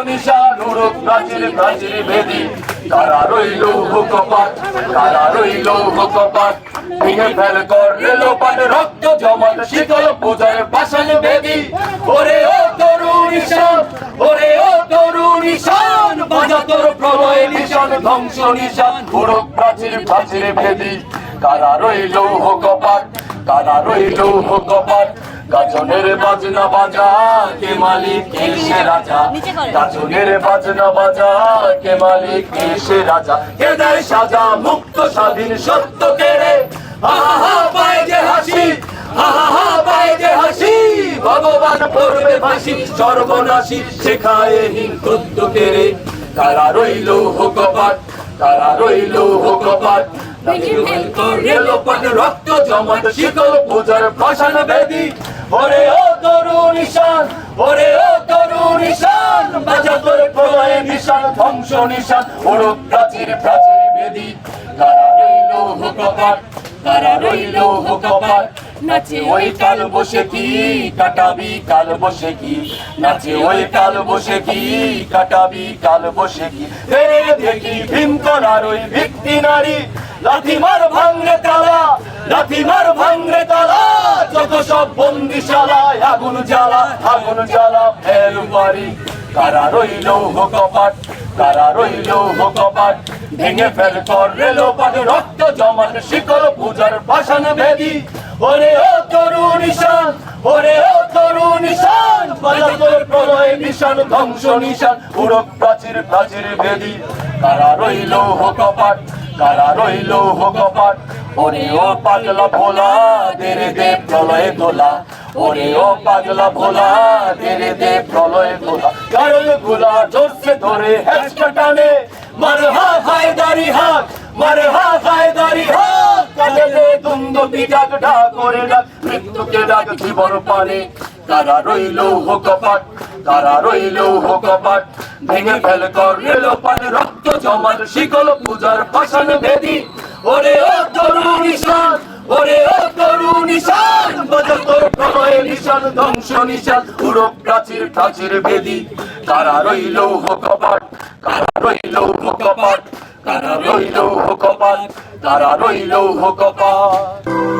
নিশান উড়ুক প্রাচীর প্রাচীর বেদি কারা রইল হুকপাত কারা রইল হুকপাত ভেঙে ফেল কর রেলোপাট রক্ত জমাট শীতল পূজার পাষাণ বেদি ওরে ও তরুণ ঈশান ওরে ও তরুণ ঈশান বাজা তোর প্রলয় নিশান ধ্বংস নিশান উড়ুক প্রাচীর প্রাচীর বেদি কারা রইল হুকপাত কারা রইল হুকপাত গাজনের বাজনা বাজা কে মালিক কে সে রাজা গাজনের বাজনা বাজা কে মালিক কে সে রাজা কে দেয় সাজা মুক্ত স্বাধীন সত্য কেড়ে আহা হা পায় যে হাসি আহা হা পায় যে হাসি ভগবান পড়বে ফাঁসি সর্বনাশী শেখায় হিন্দুত্ব কেড়ে কারা রইল হুকপাত কারা রইল হুকপাত রক্ত জমাট শীতল পূজার পাষাণ বেদি ওরে ও তরুণ ঈশান ওরে ও তরুণ ঈশান বাজা তোর প্রলয় নিশান ধ্বংস নিশান উড়ুক প্রাচীর প্রাচীর বেদি কারা রইল হুকপাত কারা রইল হুকপাত নাচে ওই কাল বসে কি কাটাবি কাল বসে কি নাচে ওই কাল বসে কি কাটাবি কাল বসে কি ফেরে দেখি ভীম করার ওই ভিত্তি নারী লাথি মার ভাঙরে তালা লাথি মার ভাঙরে তালা যত সব বন্দিশালা আগুন জ্বালা ফেল পারি কারা রইল হুকপাত কারা রইল হুকপাত ভেঙে ফেল কর রেলোপাট রক্ত জমাট শিকল পূজার পাষাণ বেদি ওরে ও তরুণ ঈশান ওরে ও তরুণ ঈশান বাজা তোর প্রলয় নিশান ধ্বংস নিশান উড়ুক প্রাচীর প্রাচীর বেদি কারা রইল হুকপাত কারা রইল হুকপাত ওরে ও পাগলা ভোলা দেরে দে প্রলয় দোলা ওরে ও পাগলা ভোলা দেরে দে প্রলয় দোলা কারণ গুলা জোরসে ধরে হেঁচকা টানে মারে হা হায়দারি হাত মারে হা হায়দারি হাত কাজে দে দ্বন্দ্ব বিজাগ ঢাক করে ডাক মৃত্যুকে ডাক জীবন পানে কারা রইল হুকপাত কারা রইল হুকপাত ভেঙে ফেল কর রেলোপাট রক্ত জমাট শিকল পূজার পাষাণ বেদি ওরে ও তরুণ ঈশান ওরে ও তরুণ ঈশান বাজা তোর প্রলয় নিশান ধ্বংস নিশান উড়ুক প্রাচীর প্রাচীর বেদি কারা রইল হুকপাত কারা রইল হুকপাত কারা রইল হুকপাত কারা রইল হুকপাত